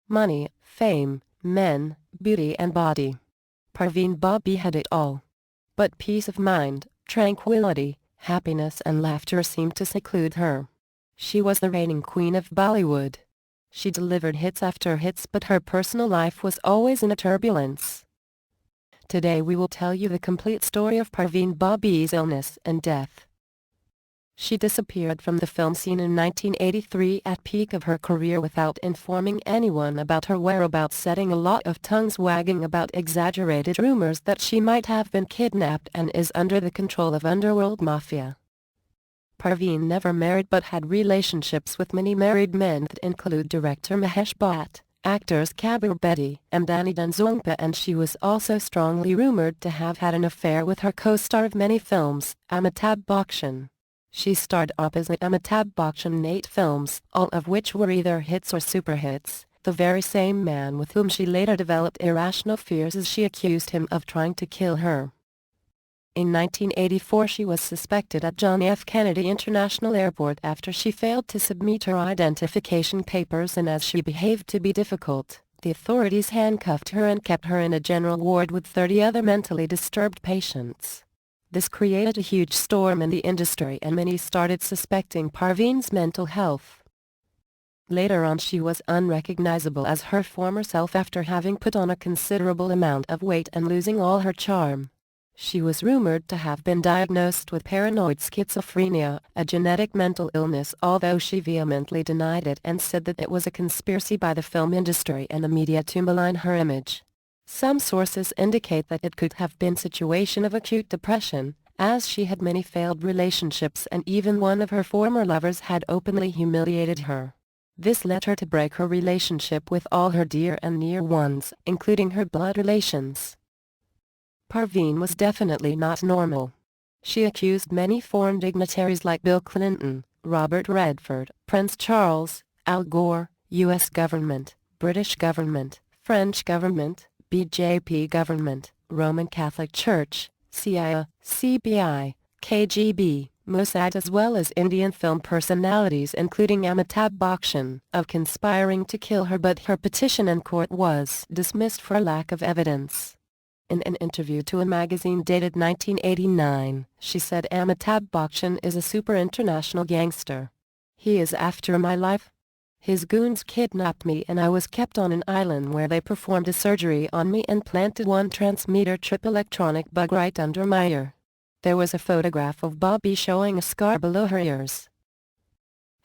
money, fame, men, beauty and body. Parveen Babi had it all. But peace of mind, tranquility, happiness and laughter seemed to seclude her. She was the reigning queen of Bollywood. She delivered hits after hits, but her personal life was always in a turbulence. Today we will tell you the complete story of Parveen Babi's illness and death. She disappeared from the film scene in 1983 at peak of her career without informing anyone about her whereabouts, setting a lot of tongues wagging about exaggerated rumors that she might have been kidnapped and is under the control of underworld mafia. Parveen never married but had relationships with many married men that include director Mahesh Bhatt, actors Kabir Bedi and Danny Dhanzongpa, and she was also strongly rumored to have had an affair with her co-star of many films, Amitabh Bachchan. She starred opposite Amitabh Bachchan in 8 films, all of which were either hits or super hits, the very same man with whom she later developed irrational fears as she accused him of trying to kill her. In 1984 she was suspected at John F. Kennedy International Airport after she failed to submit her identification papers, and as she behaved to be difficult, the authorities handcuffed her and kept her in a general ward with 30 other mentally disturbed patients. This created a huge storm in the industry and many started suspecting Parveen's mental health. Later on she was unrecognizable as her former self after having put on a considerable amount of weight and losing all her charm. She was rumored to have been diagnosed with paranoid schizophrenia, a genetic mental illness, although she vehemently denied it and said that it was a conspiracy by the film industry and the media to malign her image. Some sources indicate that it could have been a situation of acute depression, as she had many failed relationships and even one of her former lovers had openly humiliated her. This led her to break her relationship with all her dear and near ones, including her blood relations. Parveen was definitely not normal. She accused many foreign dignitaries like Bill Clinton, Robert Redford, Prince Charles, Al Gore, U.S. government, British government, French government, BJP government, Roman Catholic Church, CIA, CBI, KGB, Mossad, as well as Indian film personalities including Amitabh Bachchan, of conspiring to kill her, but her petition in court was dismissed for lack of evidence. In an interview to a magazine dated 1989, she said, "Amitabh Bachchan is a super international gangster. He is after my life. His goons kidnapped me and I was kept on an island where they performed a surgery on me and planted 1 transmitter chip electronic bug right under my ear." There was a photograph of Babi showing a scar below her ears.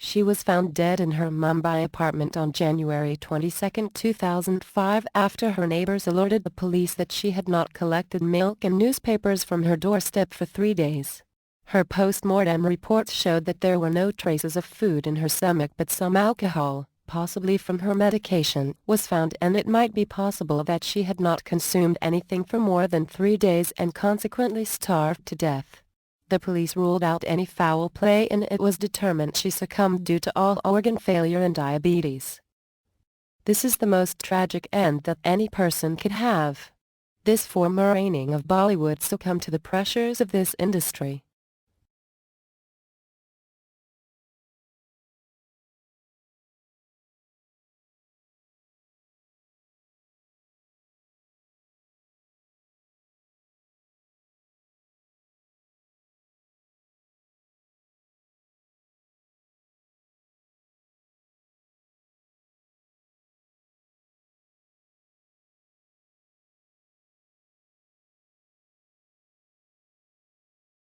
She was found dead in her Mumbai apartment on January 22, 2005 after her neighbors alerted the police that she had not collected milk and newspapers from her doorstep for 3 days. Her post-mortem reports showed that there were no traces of food in her stomach, but some alcohol, possibly from her medication, was found, and it might be possible that she had not consumed anything for more than 3 days and consequently starved to death. The police ruled out any foul play and it was determined she succumbed due to all organ failure and diabetes. This is the most tragic end that any person could have. This former reigning of Bollywood succumbed to the pressures of this industry.